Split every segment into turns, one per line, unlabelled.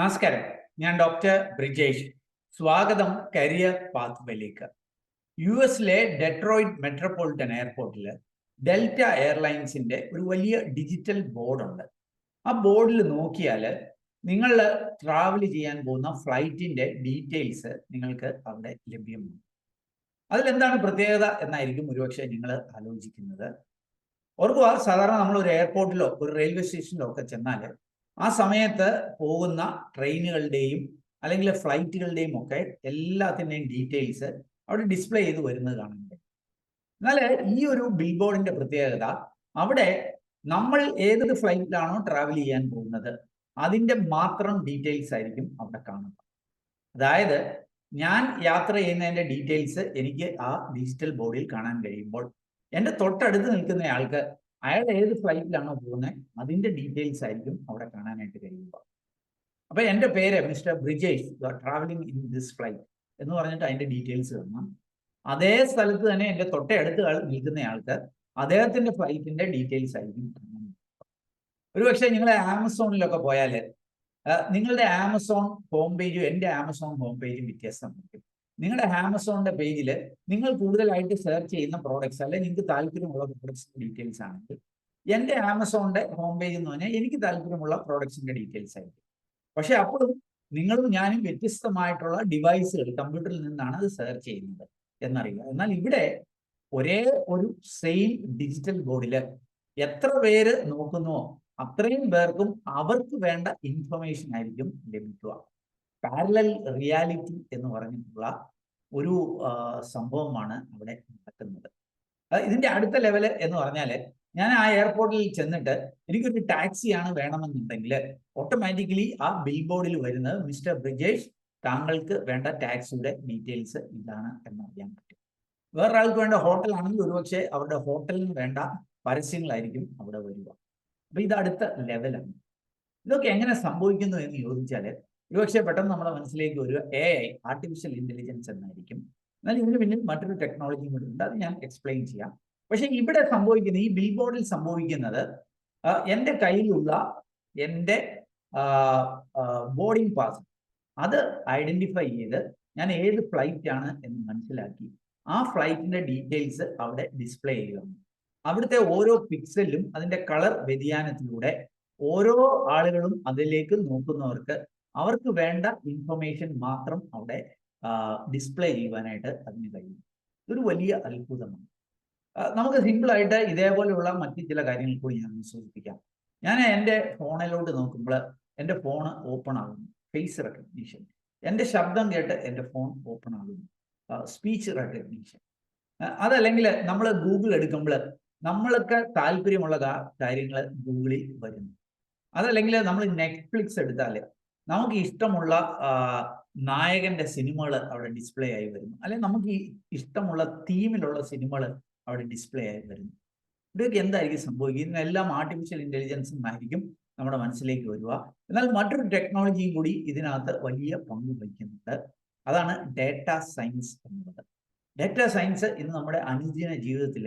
നമസ്കാരം, ഞാൻ ഡോക്ടർ ബ്രിജേഷ്. സ്വാഗതം കരിയർ പാത്വേയിലേക്ക്. യുഎസിലെ ഡെട്രോയിറ്റ് മെട്രോപൊളിറ്റൻ എയർപോർട്ടിൽ ഡെൽറ്റ എയർലൈൻസിന്റെ ഒരു വലിയ ഡിജിറ്റൽ ബോർഡുണ്ട്. ആ ബോർഡിൽ നോക്കിയാൽ നിങ്ങൾ ട്രാവൽ ചെയ്യാൻ പോകുന്ന ഫ്ലൈറ്റിന്റെ ഡീറ്റെയിൽസ് നിങ്ങൾക്ക് അവിടെ ലഭ്യമാണ്. അതിലെന്താണ് പ്രത്യേകത എന്നായിരിക്കും ഒരുപക്ഷെ നിങ്ങൾ ആലോചിക്കുന്നത്. ഓർക്കുക, സാധാരണ നമ്മൾ ഒരു എയർപോർട്ടിലോ ഒരു റെയിൽവേ സ്റ്റേഷനിലോ ഒക്കെ ചെന്നാൽ ആ സമയത്ത് പോകുന്ന ട്രെയിനുകളുടെയും അല്ലെങ്കിൽ ഫ്ലൈറ്റുകളുടെയും ഒക്കെ എല്ലാത്തിൻ്റെയും ഡീറ്റെയിൽസ് അവിടെ ഡിസ്പ്ലേ ചെയ്ത് വരുന്നത് കാണുന്നുണ്ട്. എന്നാൽ ഈ ഒരു ബിൽ ബോർഡിന്റെ പ്രത്യേകത, അവിടെ നമ്മൾ ഏത് ഫ്ലൈറ്റിലാണോ ട്രാവൽ ചെയ്യാൻ പോകുന്നത് അതിൻ്റെ മാത്രം ഡീറ്റെയിൽസ് ആയിരിക്കും അവിടെ കാണുക. അതായത് ഞാൻ യാത്ര ചെയ്യുന്നതിൻ്റെ ഡീറ്റെയിൽസ് എനിക്ക് ആ ഡിജിറ്റൽ ബോർഡിൽ കാണാൻ കഴിയുമ്പോൾ എൻ്റെ തൊട്ടടുത്ത് നിൽക്കുന്ന ആൾക്ക് അയാൾ ഏത് ഫ്ലൈറ്റിലാണോ പോകുന്നത് അതിൻ്റെ ഡീറ്റെയിൽസ് ആയിരിക്കും അവിടെ കാണാനായിട്ട് കഴിയുക. അപ്പോൾ എൻ്റെ പേര് mister Brijesh, you are travelling in this flight എന്ന് പറഞ്ഞിട്ട് അതിൻ്റെ ഡീറ്റെയിൽസ് കാണാം. അതേ സ്ഥലത്ത് തന്നെ എൻ്റെ തൊട്ടടുത്ത് നിൽക്കുന്ന ആൾക്ക് അദ്ദേഹത്തിൻ്റെ ഫ്ലൈറ്റിൻ്റെ ഡീറ്റെയിൽസ് ആയിരിക്കും കാണാൻ. ഒരുപക്ഷെ നിങ്ങൾ ആമസോണിലൊക്കെ പോയാൽ നിങ്ങളുടെ ആമസോൺ ഹോം പേജും എൻ്റെ ആമസോൺ ഹോം പേജും വ്യത്യാസമായിരിക്കും. നിങ്ങളുടെ ആമസോണിന്റെ പേജിൽ നിങ്ങൾ കൂടുതലായിട്ട് സെർച്ച് ചെയ്യുന്ന പ്രോഡക്ട്സ് അല്ലെങ്കിൽ നിങ്ങൾക്ക് താല്പര്യമുള്ള പ്രോഡക്ട്സിന്റെ ഡീറ്റെയിൽസ് ആണെങ്കിൽ, എൻ്റെ ആമസോണിന്റെ ഹോം പേജ് എന്ന് പറഞ്ഞാൽ എനിക്ക് താല്പര്യമുള്ള പ്രോഡക്ട്സിന്റെ ഡീറ്റെയിൽസ് ആയിരിക്കും. പക്ഷെ അപ്പോഴും നിങ്ങളും ഞാനും വ്യത്യസ്തമായിട്ടുള്ള ഡിവൈസുകൾ, കമ്പ്യൂട്ടറിൽ നിന്നാണ് അത് സെർച്ച് ചെയ്യുന്നത് എന്നറിയുക. എന്നാൽ ഇവിടെ ഒരേ ഒരു സെയിം ഡിജിറ്റൽ ബോർഡിൽ എത്ര പേര് നോക്കുന്നുവോ അത്രയും പേർക്കും അവർക്ക് വേണ്ട ഇൻഫർമേഷൻ ആയിരിക്കും ലഭിക്കുക. പാരലൽ റിയാലിറ്റി എന്ന് പറഞ്ഞിട്ടുള്ള ഒരു സംഭവമാണ് അവിടെ നടക്കുന്നത്. ഇതിന്റെ അടുത്ത ലെവല് എന്ന് പറഞ്ഞാൽ, ഞാൻ ആ എയർപോർട്ടിൽ ചെന്നിട്ട് എനിക്കൊരു ടാക്സിയാണ് വേണമെന്നുണ്ടെങ്കിൽ ഓട്ടോമാറ്റിക്കലി ആ ബിൽ ബോർഡിൽ വരുന്നത് മിസ്റ്റർ ബ്രിജേഷ്, താങ്കൾക്ക് വേണ്ട ടാക്സിയുടെ ഡീറ്റെയിൽസ് ഇതാണ് എന്നറിയാൻ പറ്റും. വേറൊരാൾക്ക് വേണ്ട ഹോട്ടലാണെങ്കിൽ ഒരുപക്ഷെ അവരുടെ ഹോട്ടലിന് വേണ്ട പരസ്യങ്ങളായിരിക്കും അവിടെ വരിക. അപ്പൊ ഇത് അടുത്ത ലെവലാണ്. ഇതൊക്കെ എങ്ങനെ സംഭവിക്കുന്നു എന്ന് ചോദിച്ചാൽ ഒരുപക്ഷെ പെട്ടെന്ന് നമ്മുടെ മനസ്സിലേക്ക് ഒരു AI, ആർട്ടിഫിഷ്യൽ ഇന്റലിജൻസ് എന്നായിരിക്കും. എന്നാൽ ഇതിന് പിന്നിൽ മറ്റൊരു ടെക്നോളജിയും കൂടി ഉണ്ട്, അത് ഞാൻ എക്സ്പ്ലെയിൻ ചെയ്യാം. പക്ഷെ ഇവിടെ സംഭവിക്കുന്ന, ഈ ബിൽ ബോർഡിൽ സംഭവിക്കുന്നത്, എൻ്റെ കയ്യിലുള്ള എൻ്റെ ബോർഡിംഗ് പാസ് അത് ഐഡന്റിഫൈ ചെയ്ത് ഞാൻ ഏത് ഫ്ലൈറ്റ് ആണ് എന്ന് മനസ്സിലാക്കി ആ ഫ്ലൈറ്റിന്റെ ഡീറ്റെയിൽസ് അവിടെ ഡിസ്പ്ലേ ചെയ്യുകയാണ്. അവിടുത്തെ ഓരോ പിക്സലിലും അതിൻ്റെ കളർ വ്യതിയാനത്തിലൂടെ ഓരോ ആളുകളും അതിലേക്ക് നോക്കുന്നവർക്ക് അവർക്ക് വേണ്ട ഇൻഫർമേഷൻ മാത്രം അവിടെ ഡിസ്പ്ലേ ചെയ്യുവാനായിട്ട് അതിന് കഴിയും. ഇതൊരു വലിയ അത്ഭുതമാണ്. നമുക്ക് സിമ്പിളായിട്ട് ഇതേപോലെയുള്ള മറ്റു ചില കാര്യങ്ങൾ കൂടി ഞാൻ സൂചിപ്പിക്കാം. ഞാൻ എൻ്റെ ഫോണിലോട്ട് നോക്കുമ്പോൾ എൻ്റെ ഫോൺ ഓപ്പൺ ആകുന്നു, ഫേസ് റെക്കഗ്നീഷൻ. എൻ്റെ ശബ്ദം കേട്ട് എൻ്റെ ഫോൺ ഓപ്പൺ ആകുന്നു, സ്പീച്ച് റെക്കഗ്നീഷൻ. അതല്ലെങ്കിൽ നമ്മൾ ഗൂഗിൾ എടുക്കുമ്പോൾ നമ്മൾക്ക് താല്പര്യമുള്ള കാര്യങ്ങൾ ഗൂഗിളിൽ വരുന്നു. അതല്ലെങ്കിൽ നമ്മൾ നെറ്റ്ഫ്ലിക്സ് എടുത്താൽ നമുക്ക് ഇഷ്ടമുള്ള നായകന്റെ സിനിമകൾ അവിടെ ഡിസ്പ്ലേ ആയി വരുന്നു, അല്ലെങ്കിൽ നമുക്ക് ഇഷ്ടമുള്ള തീമിലുള്ള സിനിമകൾ അവിടെ ഡിസ്പ്ലേ ആയി വരുന്നു. ഇതൊക്കെ എന്തായിരിക്കും സംഭവിക്കുക? ഇതിനെല്ലാം ആർട്ടിഫിഷ്യൽ ഇന്റലിജൻസും ആയിരിക്കും നമ്മുടെ മനസ്സിലേക്ക് വരിക. എന്നാൽ മറ്റൊരു ടെക്നോളജിയും കൂടി ഇതിനകത്ത് വലിയ പങ്ക് വഹിക്കുന്നുണ്ട്. അതാണ് ഡേറ്റ സയൻസ് എന്നുള്ളത്. ഡേറ്റ സയൻസ് ഇന്ന് നമ്മുടെ അനുദിന ജീവിതത്തിൽ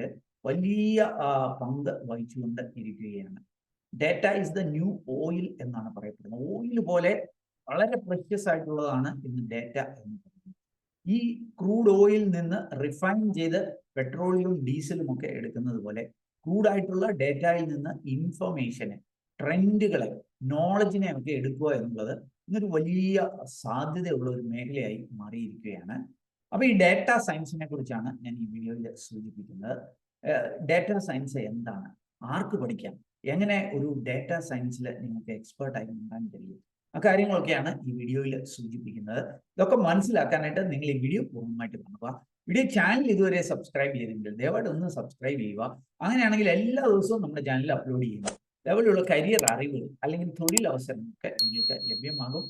വലിയ പങ്ക് വഹിച്ചുകൊണ്ട് ഇരിക്കുകയാണ്. Data is the new oil എന്നാണ് പറയപ്പെടുന്നത്. ഓയിൽ പോലെ വളരെ പ്രഷ്യസ് ആയിട്ടുള്ളതാണ് ഇന്ന് ഡേറ്റ എന്ന് പറയുന്നത്. ഈ ക്രൂഡ് ഓയിൽ നിന്ന് റിഫൈൻ ചെയ്ത് പെട്രോളിയവും ഡീസലും ഒക്കെ എടുക്കുന്നത് പോലെ ക്രൂഡായിട്ടുള്ള ഡേറ്റയിൽ നിന്ന് ഇൻഫർമേഷനെ, ട്രെൻഡുകളെ, നോളജിനെ ഒക്കെ എടുക്കുക എന്നുള്ളത് ഇന്നൊരു വലിയ സാധ്യതയുള്ള ഒരു മേഖലയായി മാറിയിരിക്കുകയാണ്. അപ്പോൾ ഈ ഡേറ്റ സയൻസിനെ കുറിച്ചാണ് ഞാൻ ഈ വീഡിയോയിൽ സൂചിപ്പിക്കുന്നത്. ഡേറ്റ സയൻസ് എന്താണ്, ആർക്ക് പഠിക്കാം, എങ്ങനെ ഒരു ഡേറ്റ സയൻസിൽ നിങ്ങൾക്ക് എക്സ്പേർട്ടായി മാറാൻ കഴിയും, ആ കാര്യങ്ങളൊക്കെയാണ് ഈ വീഡിയോയിൽ സൂചിപ്പിക്കുന്നത്. ഇതൊക്കെ മനസ്സിലാക്കാനായിട്ട് നിങ്ങൾ ഈ വീഡിയോ പൂർണ്ണമായിട്ട് കാണുക. വീഡിയോ ചാനൽ ഇതുവരെ സബ്സ്ക്രൈബ് ചെയ്തിട്ടുണ്ടെങ്കിൽ ദയവായിട്ട് ഒന്ന് സബ്സ്ക്രൈബ് ചെയ്യുക. അങ്ങനെയാണെങ്കിൽ എല്ലാ ദിവസവും നമ്മുടെ ചാനലിൽ അപ്ലോഡ് ചെയ്യുന്നു ഇതേപോലെയുള്ള കരിയർ അറിവുകൾ അല്ലെങ്കിൽ തൊഴിലവസരങ്ങളൊക്കെ നിങ്ങൾക്ക് ലഭ്യമാകും.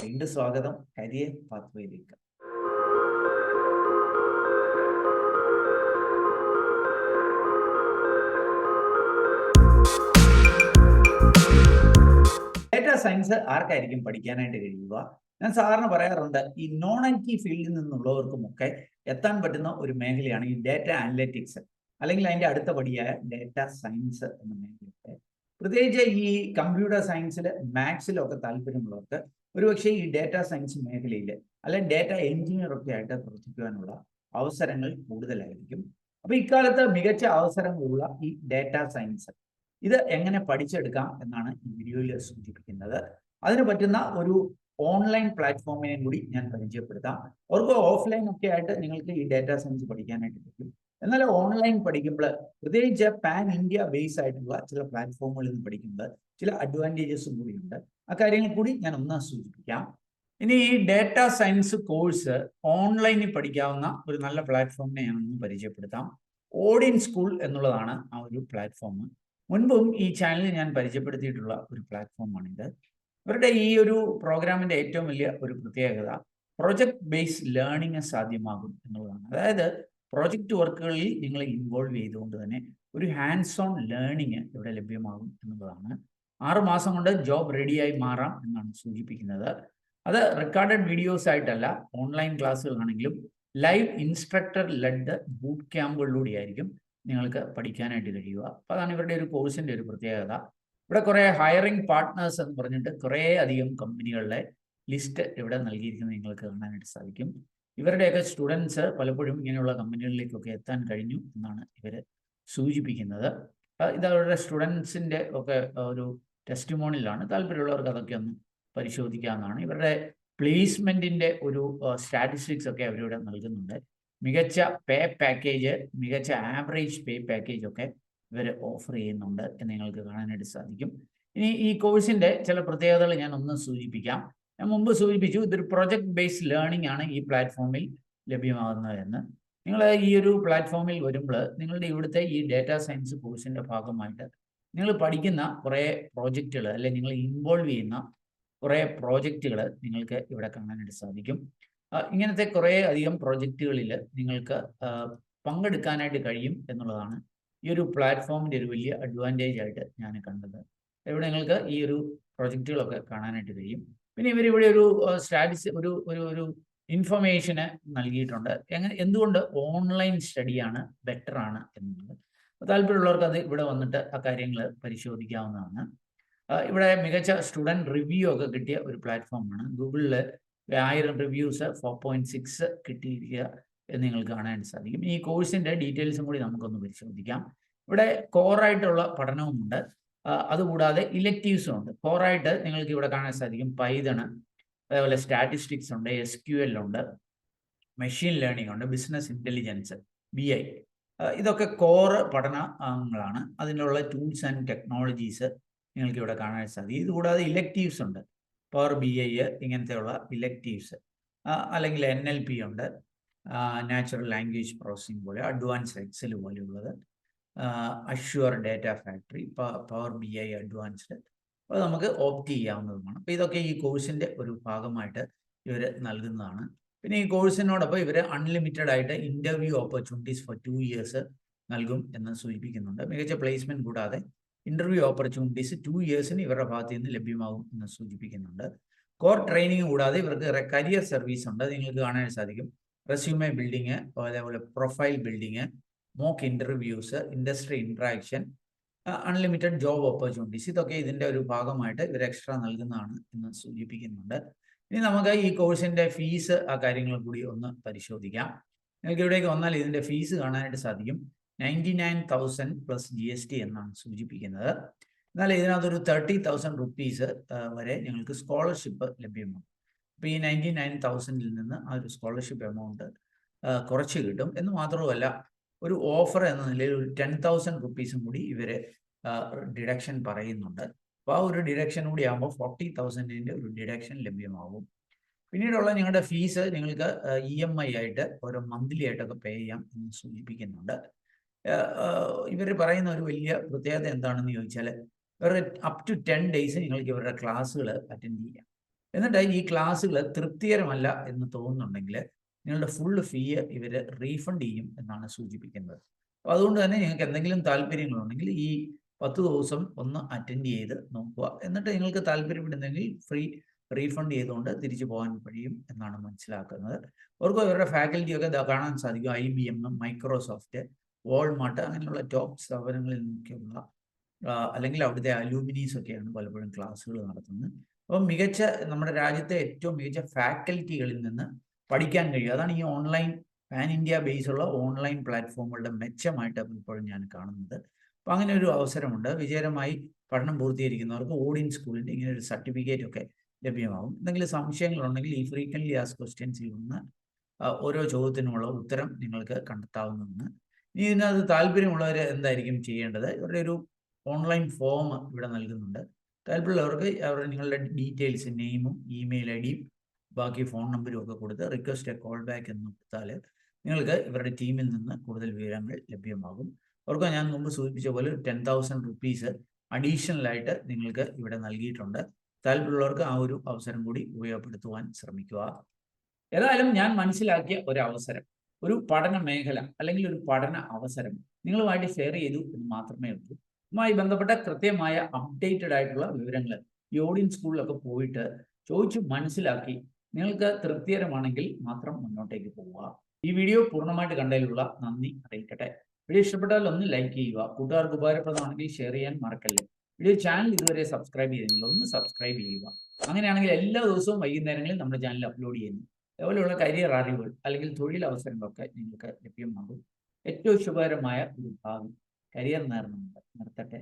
വീണ്ടും സ്വാഗതം കരിയർ പാത്വേയിലേക്ക്. ഡേറ്റ സയൻസ് ആർക്കായിരിക്കും പഠിക്കാനായിട്ട് കഴിയുക? ഞാൻ സാധാരണ പറയാറുണ്ട്, ഈ നോൺ IT ഫീൽഡിൽ നിന്നുള്ളവർക്കുമൊക്കെ എത്താൻ പറ്റുന്ന ഒരു മേഖലയാണ് ഈ ഡേറ്റ അനലിറ്റിക്സ്, അല്ലെങ്കിൽ അതിൻ്റെ അടുത്ത പടിയായ ഡേറ്റ സയൻസ് എന്ന മേഖലയൊക്കെ. പ്രത്യേകിച്ച് ഈ കമ്പ്യൂട്ടർ സയൻസിൽ, മാത്സിലൊക്കെ താല്പര്യമുള്ളവർക്ക് ഒരുപക്ഷെ ഈ ഡാറ്റാ സയൻസ് മേഖലയിൽ അല്ലെങ്കിൽ ഡാറ്റ എഞ്ചിനീയർ ഒക്കെ ആയിട്ട് പ്രവർത്തിക്കുവാനുള്ള അവസരങ്ങൾ കൂടുതലായിരിക്കും. അപ്പോൾ ഇക്കാലത്ത് മികച്ച അവസരങ്ങളുള്ള ഈ ഡാറ്റാ സയൻസ് ഇത് എങ്ങനെ പഠിച്ചെടുക്കാം എന്നാണ് ഈ വീഡിയോയിൽ സൂചിപ്പിക്കുന്നത്. അതിന് പറ്റുന്ന ഒരു ഓൺലൈൻ പ്ലാറ്റ്ഫോമിനെയും കൂടി ഞാൻ പരിചയപ്പെടുത്താം. അവർക്ക് ഓഫ്ലൈൻ ഒക്കെ ആയിട്ട് നിങ്ങൾക്ക് ഈ ഡാറ്റാ സയൻസ് പഠിക്കാനായിട്ട് പറ്റും. എന്നാൽ ഓൺലൈൻ പഠിക്കുമ്പോൾ പ്രത്യേകിച്ച് പാൻ ഇന്ത്യ ബേസ് ആയിട്ടുള്ള ചില പ്ലാറ്റ്ഫോമുകളിൽ നിന്ന് പഠിക്കുമ്പോൾ ചില അഡ്വാൻറ്റേജസും കൂടിയുണ്ട്. ആ കാര്യങ്ങൾ കൂടി ഞാൻ ഒന്ന് സൂചിപ്പിക്കാം. ഇനി ഈ ഡാറ്റാ സയൻസ് കോഴ്സ് ഓൺലൈനിൽ പഠിക്കാവുന്ന ഒരു നല്ല പ്ലാറ്റ്ഫോമിനെ ഞാൻ ഒന്ന് പരിചയപ്പെടുത്താം. ODIN സ്കൂൾ എന്നുള്ളതാണ് ആ ഒരു പ്ലാറ്റ്ഫോം. മുൻപും ഈ ചാനലിൽ ഞാൻ പരിചയപ്പെടുത്തിയിട്ടുള്ള ഒരു പ്ലാറ്റ്ഫോമാണിത്. ഇവരുടെ ഈ ഒരു പ്രോഗ്രാമിന്റെ ഏറ്റവും വലിയ ഒരു പ്രത്യേകത പ്രൊജക്ട് ബേസ്ഡ് ലേണിംഗ് സാധ്യമാകും എന്നുള്ളതാണ്. അതായത് പ്രോജക്റ്റ് വർക്കുകളിൽ നിങ്ങൾ ഇൻവോൾവ് ചെയ്തുകൊണ്ട് തന്നെ ഒരു ഹാൻഡ്സ് ഓൺ ലേണിംഗ് ഇവിടെ ലഭ്യമാകും എന്നുള്ളതാണ്. 6 മാസം കൊണ്ട് ജോബ് റെഡിയായി മാറാം എന്നാണ് സൂചിപ്പിക്കുന്നത്. അത് റെക്കോർഡഡ് വീഡിയോസ് ആയിട്ടല്ല, ഓൺലൈൻ ക്ലാസ്സുകളാണെങ്കിലും ലൈവ് ഇൻസ്ട്രക്ടർ ലെഡ് ബൂട്ട് ക്യാമ്പുകളിലൂടെ ആയിരിക്കും നിങ്ങൾക്ക് പഠിക്കാനായിട്ട് കഴിയുക. അപ്പോൾ അതാണ് ഇവരുടെ ഒരു കോഴ്സിൻ്റെ ഒരു പ്രത്യേകത. ഇവിടെ കുറേ ഹയറിംഗ് പാർട്ട്നേഴ്സ് എന്ന് പറഞ്ഞിട്ട് കുറേ അധികം കമ്പനികളുടെ ലിസ്റ്റ് ഇവിടെ നൽകിയിരിക്കുന്നത് നിങ്ങൾക്ക് കാണാനായിട്ട് സാധിക്കും. ഇവരുടെയൊക്കെ സ്റ്റുഡൻസ് പലപ്പോഴും ഇങ്ങനെയുള്ള കമ്പനികളിലേക്കൊക്കെ എത്താൻ കഴിഞ്ഞു എന്നാണ് ഇവർ സൂചിപ്പിക്കുന്നത്. ഇത് അവരുടെ സ്റ്റുഡൻസിൻ്റെ ഒക്കെ ഒരു ടെസ്റ്റിമോണിലാണ്. താല്പര്യമുള്ളവർക്ക് അതൊക്കെ ഒന്ന് പരിശോധിക്കാവുന്നതാണ്. ഇവരുടെ പ്ലേസ്മെൻറ്റിൻ്റെ ഒരു സ്റ്റാറ്റിസ്റ്റിക്സ് ഒക്കെ അവരിവിടെ നൽകുന്നുണ്ട്. മികച്ച പേ പാക്കേജ്, മികച്ച ആവറേജ് പേ പാക്കേജ് ഒക്കെ ഇവർ ഓഫർ ചെയ്യുന്നുണ്ട് എന്ന് നിങ്ങൾക്ക് കാണാനായിട്ട് സാധിക്കും. ഇനി ഈ കോഴ്സിൻ്റെ ചില പ്രത്യേകതകൾ ഞാൻ ഒന്ന് സൂചിപ്പിക്കാം. ഞാൻ മുമ്പ് സൂചിപ്പിച്ചു, ഇതൊരു പ്രൊജക്ട് ബേസ്ഡ് ലേണിംഗ് ആണ് ഈ പ്ലാറ്റ്ഫോമിൽ ലഭ്യമാകുന്നതെന്ന്. നിങ്ങൾ ഈ ഒരു പ്ലാറ്റ്ഫോമിൽ വരുമ്പോൾ നിങ്ങളുടെ ഇവിടുത്തെ ഈ ഡാറ്റാ സയൻസ് കോഴ്സിൻ്റെ ഭാഗമായിട്ട് നിങ്ങൾ പഠിക്കുന്ന കുറേ പ്രോജക്റ്റുകൾ അല്ലെങ്കിൽ നിങ്ങൾ ഇൻവോൾവ് ചെയ്യുന്ന കുറേ പ്രോജക്റ്റുകൾ നിങ്ങൾക്ക് ഇവിടെ കാണാനായിട്ട് സാധിക്കും. ഇങ്ങനത്തെ കുറേ അധികം പ്രോജക്റ്റുകളിൽ നിങ്ങൾക്ക് പങ്കെടുക്കാനായിട്ട് കഴിയും എന്നുള്ളതാണ് ഈ ഒരു പ്ലാറ്റ്ഫോമിൻ്റെ ഒരു വലിയ അഡ്വാൻറ്റേജ് ആയിട്ട് ഞാൻ കണ്ടത്. ഇവിടെ നിങ്ങൾക്ക് ഈ ഒരു പ്രോജക്റ്റുകളൊക്കെ കാണാനായിട്ട് കഴിയും. പിന്നെ ഇവരിവിടെ ഒരു സ്റ്റാറ്റിസ് ഒരു ഒരു ഒരു ഇൻഫർമേഷന് നൽകിയിട്ടുണ്ട്. എന്തുകൊണ്ട് ഓൺലൈൻ സ്റ്റഡിയാണ് ബെറ്റർ ആണ് എന്നുള്ളത്. താല്പര്യമുള്ളവർക്ക് അത് ഇവിടെ വന്നിട്ട് ആ കാര്യങ്ങൾ പരിശോധിക്കാവുന്നതാണ്. ഇവിടെ മികച്ച സ്റ്റുഡൻറ് റിവ്യൂ ഒക്കെ കിട്ടിയ ഒരു പ്ലാറ്റ്ഫോമാണ്. ഗൂഗിളിൽ 1000 റിവ്യൂസ് 4.6 കിട്ടിയിരിക്കുക എന്ന് നിങ്ങൾക്ക് കാണാനായിട്ട് സാധിക്കും. ഈ കോഴ്സിൻ്റെ ഡീറ്റെയിൽസും കൂടി നമുക്കൊന്ന് പരിശോധിക്കാം. ഇവിടെ കോറായിട്ടുള്ള പഠനവുമുണ്ട്, അതുകൂടാതെ ഇലക്റ്റീവ്സും ഉണ്ട്. കോറായിട്ട് നിങ്ങൾക്ക് ഇവിടെ കാണാൻ സാധിക്കും പൈതൺ, അതേപോലെ സ്റ്റാറ്റിസ്റ്റിക്സ് ഉണ്ട്, SQL ഉണ്ട്, മെഷീൻ ലേണിംഗ് ഉണ്ട്, ബിസിനസ് ഇൻ്റലിജൻസ്, BI. ഇതൊക്കെ കോറ് പഠനങ്ങളാണ്. അതിനുള്ള ടൂൾസ് ആൻഡ് ടെക്നോളജീസ് നിങ്ങൾക്ക് ഇവിടെ കാണാൻ സാധിക്കും. ഇതുകൂടാതെ ഇലക്റ്റീവ്സ് ഉണ്ട്, പവർ BI ഇങ്ങനത്തെയുള്ള ഇലക്റ്റീവ്സ്, അല്ലെങ്കിൽ NLP ഉണ്ട്, നാച്ചുറൽ ലാംഗ്വേജ് പ്രോസസ്സിംഗ് പോലെ, അഡ്വാൻസ് എക്സൽ പോലെയുള്ളത്, azure data factory, power BI advanced. അപ്പോൾ നമുക്ക് ഓപ്റ്റ് ചെയ്യാവുന്നതുമാണ്. അപ്പോൾ ഇതൊക്കെ ഈ കോഴ്സിൻ്റെ ഒരു ഭാഗമായിട്ട് ഇവർ നൽകുന്നതാണ്. പിന്നെ ഈ കോഴ്സിനോടൊപ്പം ഇവർ അൺലിമിറ്റഡ് ആയിട്ട് ഇൻ്റർവ്യൂ ഓപ്പർച്യൂണിറ്റീസ് ഫോർ 2 years നൽകും എന്ന് സൂചിപ്പിക്കുന്നുണ്ട്. മികച്ച പ്ലേസ്മെൻറ്റ് കൂടാതെ ഇൻ്റർവ്യൂ ഓപ്പർച്യൂണിറ്റീസ് 2 years ഇവരുടെ ഭാഗത്ത് നിന്ന് ലഭ്യമാകും എന്ന് സൂചിപ്പിക്കുന്നുണ്ട്. കോർ ട്രെയിനിങ് കൂടാതെ ഇവർക്ക് കരിയർ സർവീസ് ഉണ്ട്. നിങ്ങൾക്ക് കാണാൻ സാധിക്കും റെസ്യൂമെ ബിൽഡിങ്, അതേപോലെ profile building, mock interviews, industry interaction, unlimited job opportunities. ഇതൊക്കെ ഇതിൻ്റെ ഒരു ഭാഗമായിട്ട് ഇവർ എക്സ്ട്രാ നൽകുന്നതാണ് എന്ന് സൂചിപ്പിക്കുന്നുണ്ട്. ഇനി നമുക്ക് ഈ കോഴ്സിൻ്റെ ഫീസ് ആ കാര്യങ്ങൾ കൂടി ഒന്ന് പരിശോധിക്കാം. നിങ്ങൾക്ക് ഇവിടേക്ക് വന്നാൽ ഇതിൻ്റെ ഫീസ് കാണാനായിട്ട് സാധിക്കും. 99,000 പ്ലസ് GST എന്നാണ് സൂചിപ്പിക്കുന്നത്. എന്നാൽ ഇതിനകത്തൊരു 30,000 rupees വരെ ഞങ്ങൾക്ക് സ്കോളർഷിപ്പ് ലഭ്യമാണ്. അപ്പോൾ ഈ 99,000-ൽ നിന്ന് ആ ഒരു സ്കോളർഷിപ്പ് എമൗണ്ട് കുറച്ച് കിട്ടും. എന്ന് മാത്രവുമല്ല, ഒരു ഓഫർ എന്ന നിലയിൽ ഒരു 10,000 rupees കൂടി ഇവർ ഡിഡക്ഷൻ പറയുന്നുണ്ട്. അപ്പോൾ ആ ഒരു ഡിഡക്ഷൻ കൂടി ആകുമ്പോൾ 40,000-ൻ്റെ ഒരു ഡിഡക്ഷൻ ലഭ്യമാകും. പിന്നീടുള്ള നിങ്ങളുടെ ഫീസ് നിങ്ങൾക്ക് EMI ആയിട്ട് ഓരോ മന്ത്ലി ആയിട്ടൊക്കെ പേ ചെയ്യാം എന്ന് സൂചിപ്പിക്കുന്നുണ്ട്. ഇവർ പറയുന്ന ഒരു വലിയ പ്രത്യേകത എന്താണെന്ന് ചോദിച്ചാൽ, ഇവരുടെ അപ് ടു 10 days നിങ്ങൾക്ക് ഇവരുടെ ക്ലാസ്സുകൾ അറ്റൻഡ് ചെയ്യാം. എന്നിട്ട് ഈ ക്ലാസ്സുകൾ തൃപ്തികരമല്ല എന്ന് തോന്നുന്നുണ്ടെങ്കിൽ നിങ്ങളുടെ ഫുൾ ഫീ ഇവർ റീഫണ്ട് ചെയ്യും എന്നാണ് സൂചിപ്പിക്കുന്നത്. അപ്പോൾ അതുകൊണ്ട് തന്നെ നിങ്ങൾക്ക് എന്തെങ്കിലും താല്പര്യങ്ങളുണ്ടെങ്കിൽ ഈ 10 ദിവസം ഒന്ന് അറ്റൻഡ് ചെയ്ത് നോക്കുക. എന്നിട്ട് നിങ്ങൾക്ക് താല്പര്യപ്പെടുന്നെങ്കിൽ റീഫണ്ട് ചെയ്തുകൊണ്ട് തിരിച്ചു പോകാൻ കഴിയും എന്നാണ് മനസ്സിലാക്കുന്നത്. അവർക്ക് ഇവരുടെ ഫാക്കൽറ്റിയൊക്കെ കാണാൻ സാധിക്കും. IBM, മൈക്രോസോഫ്റ്റ്, വാൾമാർട്ട് അങ്ങനെയുള്ള ടോപ്പ് സ്ഥാപനങ്ങളിൽ നിന്നൊക്കെയുള്ള അല്ലെങ്കിൽ അവിടുത്തെ അലൂമിനീസ് ഒക്കെയാണ് പലപ്പോഴും ക്ലാസ്സുകൾ നടത്തുന്നത്. അപ്പോൾ മികച്ച നമ്മുടെ രാജ്യത്തെ ഏറ്റവും മികച്ച ഫാക്കൽറ്റികളിൽ നിന്ന് പഠിക്കാൻ കഴിയും. അതാണ് ഈ ഓൺലൈൻ പാൻ ഇന്ത്യ ബേസ് ഉള്ള ഓൺലൈൻ പ്ലാറ്റ്ഫോമുകളുടെ മെച്ചമായിട്ട് ഇപ്പോഴും ഞാൻ കാണുന്നത്. അപ്പോൾ അങ്ങനെ ഒരു അവസരമുണ്ട്. വിജയകരമായി പഠനം പൂർത്തീകരിക്കുന്നവർക്ക് ഓഡിൻ സ്കൂളിൻ്റെ ഇങ്ങനെ ഒരു സർട്ടിഫിക്കറ്റ് ഒക്കെ ലഭ്യമാകും. എന്തെങ്കിലും സംശയങ്ങളുണ്ടെങ്കിൽ ഈ ഫ്രീക്വൻ്റ്ലി ആസ്ക്ഡ് ക്വസ്റ്റ്യൻസിൽ നിന്ന് ഓരോ ചോദ്യത്തിനുമുള്ള ഉത്തരം നിങ്ങൾക്ക് കണ്ടെത്താവുന്നതാണ്. ഇനി ഇതിനകത്ത് താല്പര്യമുള്ളവർ എന്തായിരിക്കും ചെയ്യേണ്ടത്? ഇവരുടെ ഒരു ഓൺലൈൻ ഫോം ഇവിടെ നൽകുന്നുണ്ട്. താല്പര്യമുള്ളവർക്ക് നിങ്ങളുടെ ഡീറ്റെയിൽസ്, നെയിമും ഇമെയിൽ ഐ ഡിയും ബാക്കി ഫോൺ നമ്പരും ഒക്കെ കൊടുത്ത് റിക്വസ്റ്റ് എ കോൾ ബാക്ക് എന്ന് കൊടുത്താൽ നിങ്ങൾക്ക് ഇവരുടെ ടീമിൽ നിന്ന് കൂടുതൽ വിവരങ്ങൾ ലഭ്യമാകും. അവർക്ക് ഞാൻ മുമ്പ് സൂചിപ്പിച്ച പോലെ 10,000 റുപ്പീസ് അഡീഷണലായിട്ട് നിങ്ങൾക്ക് ഇവിടെ നൽകിയിട്ടുണ്ട്. താല്പര്യമുള്ളവർക്ക് ആ ഒരു അവസരം കൂടി ഉപയോഗപ്പെടുത്തുവാൻ ശ്രമിക്കുക. ഏതായാലും ഞാൻ മനസ്സിലാക്കിയ ഒരു അവസരം, ഒരു പഠന മേഖല അല്ലെങ്കിൽ ഒരു പഠന അവസരം നിങ്ങളുമായിട്ട് ഷെയർ ചെയ്തു എന്ന് മാത്രമേ ഉള്ളൂ. ഇതുമായി ബന്ധപ്പെട്ട കൃത്യമായ അപ്ഡേറ്റഡ് ആയിട്ടുള്ള വിവരങ്ങൾ ഈ ഓഡിൻ സ്കൂളിലൊക്കെ പോയിട്ട് ചോദിച്ചു മനസ്സിലാക്കി നിങ്ങൾക്ക് തൃപ്തികരമാണെങ്കിൽ മാത്രം മുന്നോട്ടേക്ക് പോവുക. ഈ വീഡിയോ പൂർണ്ണമായിട്ട് കണ്ടതിലുള്ള നന്ദി അറിയിക്കട്ടെ. വീഡിയോ ഇഷ്ടപ്പെട്ടാൽ ഒന്ന് ലൈക്ക് ചെയ്യുക. കൂട്ടുകാർക്ക് ഉപകാരപ്രദമാണെങ്കിൽ ഷെയർ ചെയ്യാൻ മറക്കല്ലേ. വീഡിയോ ചാനൽ ഇതുവരെ സബ്സ്ക്രൈബ് ചെയ്തിട്ടില്ല, ഒന്ന് സബ്സ്ക്രൈബ് ചെയ്യുക. അങ്ങനെയാണെങ്കിൽ എല്ലാ ദിവസവും വൈകുന്നേരങ്ങളിൽ നമ്മുടെ ചാനൽ അപ്ലോഡ് ചെയ്യുന്നു. അതുപോലെയുള്ള കരിയർ അറിവുകൾ അല്ലെങ്കിൽ തൊഴിലവസരങ്ങളൊക്കെ നിങ്ങൾക്ക് ലഭ്യമാകും. ഏറ്റവും ശുഭകരമായ ഒരു ഭാവി കരിയർ നേർന്നുണ്ട്. നിർത്തട്ടെ.